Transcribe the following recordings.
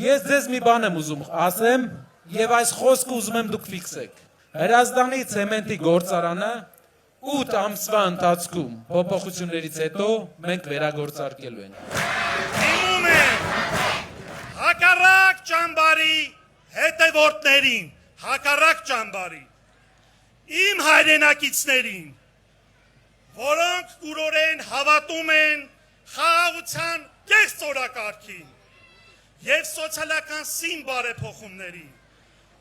Ես ձեզ մի բան եմ ուզում ասեմ եւ այս խոսքը ուզում եմ դուք ֆիքսեք։ Հրազդանի ցեմենտի գործարանը 8 ամսվա ընթացքում փոփոխություններից հետո մենք վերագործարկելու ենք։ Իմում եմ հակառակ ճամբարի հետևորդներին, հակառակ ճամբարի իմ հայրենակիցներին, որոնք կուրորեն հավատում են խաղաղության կեղծ օրակարգին եւ սոցիալական սին բարեփոխումներին,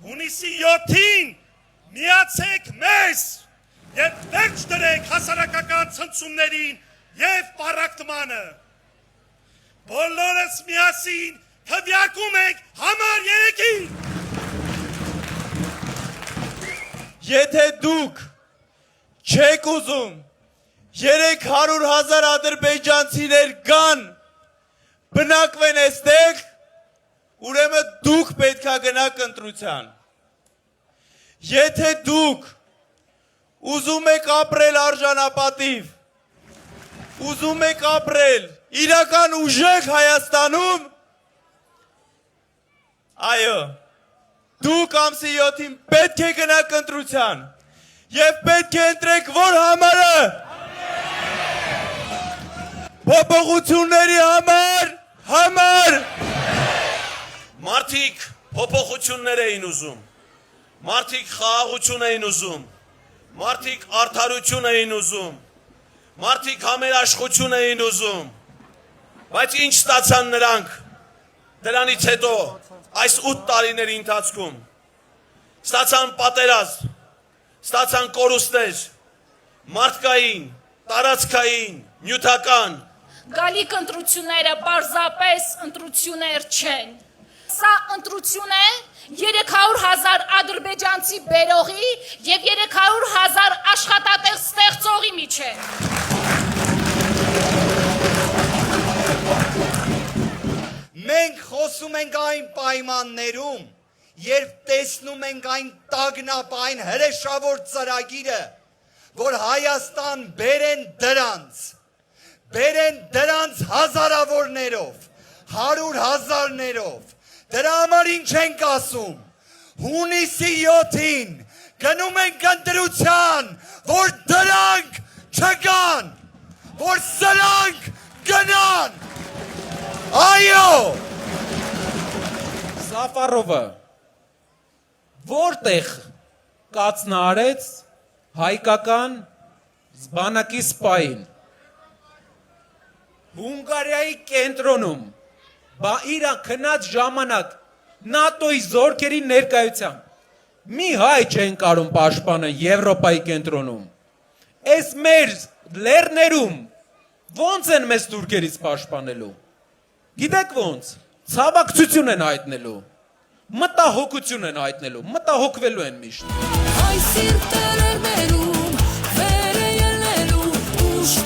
հունիսի 7-ին միացեք մեզ եւ վերջ դրեք հասարակական ցնցումներին եւ պառակտմանը։ Բոլորս միասին քվեարկում ենք համար 3-ին։ Եթե դուք չեք ուզում 300,000 ադրբեջանցիներ կան բնակվեն այստեղ, ուրեմն դուք պետքա գնաք ընտրության։ Եթե դուք ուզում եք ապրել արժանապատիվ, ուզում եք ապրել իրական ուժեղ Հայաստանում, այո, դուք ամսի 7-ին պետք է գնաք ընտրության եւ պետք է ընտրեք որ համարը։ Փոփոխությունների համար։ Մարդիկ փոփոխություններ էին ուզում, մարդիկ խաղաղություն էին ուզում, մարդիկ արդարություն էին ուզում, մարդիկ համերաշխություն էին ուզում, բայց ինչ ստացան նրանք դրանից հետո այս 8 տարիների ընթացքում, ստացան պատերազմ, ստացան կորուստներ, մարդկային, տարածքային, նյութական։ Գալիք ընտրությունները պարզապես ընտրություններ չեն։ Սա ընտրություն է 300,000 ադրբեջանցի բերողի եւ 300,000 աշխատատեղ ստեղծողի միջեւ։ Մենք խոսում ենք այն պայմաններում, երբ տեսնում ենք այն տագնապային հրեշավոր ծրագիրը, որ Հայաստան բերեն դրանց հազարավորներով, 100,000-ներով, դրա համար ինչ ենք ասում, հունիսի 7-ին գնում ենք ընտրության, որ դրանք չգան, որ սրանք գնան, այո։ Սաֆարովը որտեղ կացնարեց հայկական զբանակի սպային։ Հունգարիայի կենտրոնում, բա իրա քնած ժամանակ նատոյի զորքերի ներկայությամբ մի հայ չեն կարում պաշտպանել Եվրոպայի կենտրոնում։ Այս մեր լեռներում ոնց են մեզ թուրքերից պաշտպանելու։ Գիտեք ոնց, ցավակցություն են հայտնելու, մտահոգություն են հայտնելու, մտահոգվելու են միշտ։ Այս սիրտերերում վերը ելնելու ուշ